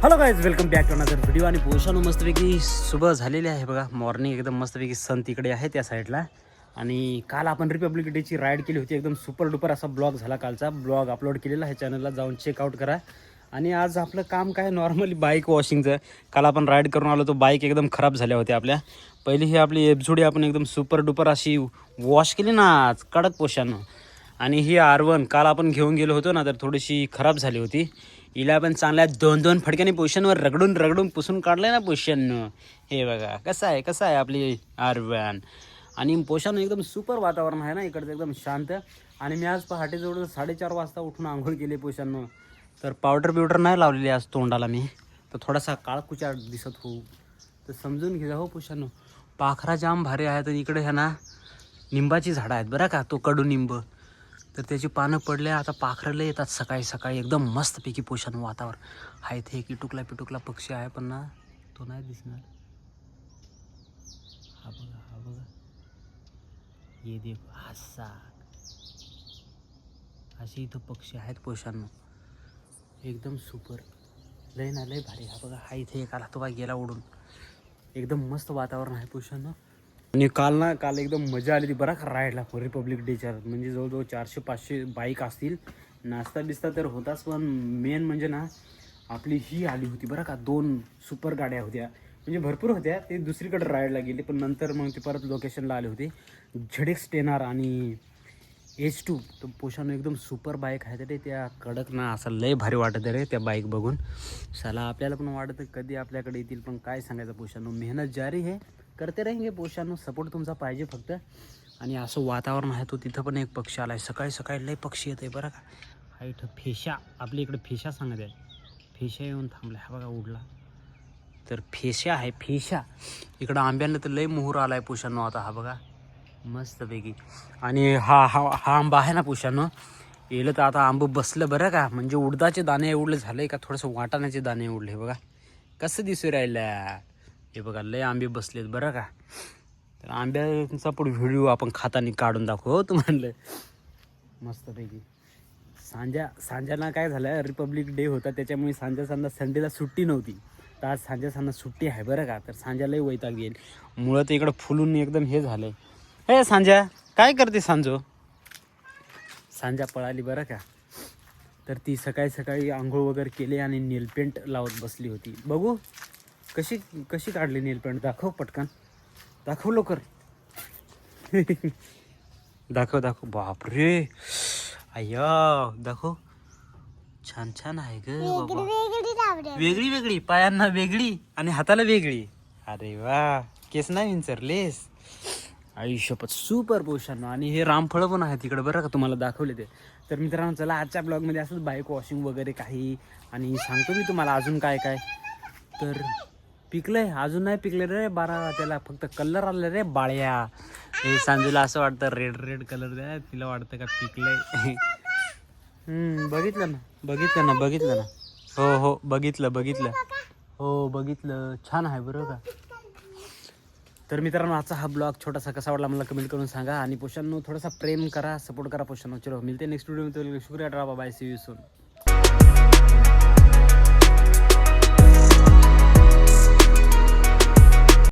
Hello guys, welcome back to another video. आणि पोषानो मस्तपैकी सुबह झालेली आहे बघा. मॉर्निंग एकदम मस्तपैकी सन तिकडे आहे त्या साईडला. आणि काल आपण रिपब्लिक डेची राईड केली होती. एकदम सुपर डुपर असा ब्लॉग झाला. कालचा ब्लॉग अपलोड केलेला आहे चॅनलला, जाऊन चेकआउट करा. आणि आज आपलं काम काय, नॉर्मली बाईक वॉशिंगचं. काल आपण राईड करून आलो, तो बाईक एकदम खराब झाल्या होत्या आपल्या. पहिली ही आपली एफझोडी आपण एकदम सुपर डुपर अशी वॉश केली ना आज, कडक पोषानं. आणि ही R1 काल आपण घेऊन गेलो होतो ना, तर थोडीशी खराब झाली होती. हिला पण चांगल्या 2-2 फटक्याने पोषणवर रगडून पुसून काढलं ना पोषणनं. हे बघा कसं आहे आपली R1. आणि पोषण एकदम सुपर वातावरण आहे ना इकडचं, एकदम शांत. आणि मी आज पहाटे जवळ 4:30 वाजता उठून आंघोळ केली पोषणनं. तर पावडर नाही लावलेली आज तोंडाला मी, तर थोडासा काळकुचार दिसत हो, तर समजून घ्या हो पोषणनं. पाखरा जाम भारी आहेत. आणि इकडे ह्या ना निंबाची झाडं आहेत बरं का, तो कडुनिंब. तर त्याची पानं पडले, आता पाखरले येतात सकाळी सकाळी. एकदम मस्तपैकी पोषण वातावरण आहे. इथे एक पिटुकला पक्षी आहे, पण ना तो नाही दिसणार. हा बघा ये देखो, असे इथं पक्षी आहेत पोषण. एकदम सुपर, लय भारी. हा बघा, हा इथे एक आला, तो बाई गेला उडून. एकदम मस्त वातावरण आहे पोषण. आणि काल एकदम मजा आली ती बरं का राईडला रिपब्लिक डेच्या. म्हणजे जवळजवळ 400-500 बाईक असतील. नाश्ता बिस्ता तर होताच, पण मेन म्हणजे ना आपली ही आली होती बरं का. 2 सुपर गाड्या होत्या, म्हणजे भरपूर होत्या. ते दुसरीकडे राईडला गेले, पण नंतर मग ते परत लोकेशनला आले होते. ZX 10R आणि H2. तर पोषानं एकदम सुपर बाईक आहे रे त्या. कडक ना, असं लय भारी वाटत रे त्या बाईक बघून. साला आपल्याला पण वाटतं कधी आपल्याकडे येतील, पण काय सांगायचं पोषानं, मेहनत जारी आहे, करते रहेंगे पोषानं. सपोर्ट तुमचा पाहिजे फक्त. आणि असं वातावरण आहे. तो तिथं पण एक पक्षी आला आहे सकाळी लय पक्षी येत आहे बरं का. हा इथं फेशा, आपल्या इकडे फेशा सांगत आहे. फेशा येऊन थांबला, हा बघा उडला. तर फेशा आहे, फेशा. इकडं आंब्यानं तर लय मोहर आला आहे पोषानं आता. हा बघा मस्तपैकी. आणि हा आंबा आहे ना पोषानं, येलं तर आता आंबं बसलं बरं का. म्हणजे उडदाचे दाणे उडले झाले का, थोडंसं वाटाण्याचे दाणे उडले बघा. कसं दिसू राहिलं हे बघा, लय आंबे बसलेत बरं का. तर आंब्याचा पण व्हिडिओ आपण खाताना काढून दाखवू हो तुम्हाला मस्तपैकी. सांजाला काय झालं, रिपब्लिक डे होता, त्याच्यामुळे सांजा संडेला सुट्टी नव्हती. तर आज सांजा सुट्टी आहे बरं का. तर सांजालाही वैताग येईल, मुळं तर इकडं फुलून एकदम हे झालं. हे सांजा काय करते सांजो. सांजा पळाली बरं का. तर ती सकाळी आंघोळ वगैरे केली आणि नेलपेंट लावत बसली होती. बघू कशी काढली नेलपेंट, दाखव पटकन, दाखव लवकर. दाखव बापरे, अय्या दाखव, छान आहे ग बाबा. वेगळी पायांना वेगळी आणि हाताला वेगळी. अरे वा, केस नाही विंचरलेस. आयुष्यपत सुपर पोषण. आणि हे रामफळ पण आहे तिकडे बरं का, तुम्हाला दाखवले ते. तर मित्रांनो, चला आजच्या ब्लॉगमध्ये असंच बाईक वॉशिंग वगैरे काही, आणि सांगतो मी तुम्हाला अजून काय. तर पिकलंय, अजून नाही पिकले रे बारा, त्याला फक्त कलर आलं रे बाळ्या. हे सांजूला असं वाटतं रेड कलर द्या, तिला वाटतं का पिकलंय. बघितलं ना. हो बघितलं. हो बघितलं, छान आहे बरं का. तर मित्रांनो, आजचा हा ब्लॉग छोटासा कसा वाटला मला कमेंट करून सांगा. आणि पोषांनो थोडासा प्रेम करा, सपोर्ट करा पोषांनो. चलो मिळते नेक्स्ट व्हिडिओ में. शुक्रिया, बाय, सी यू सून.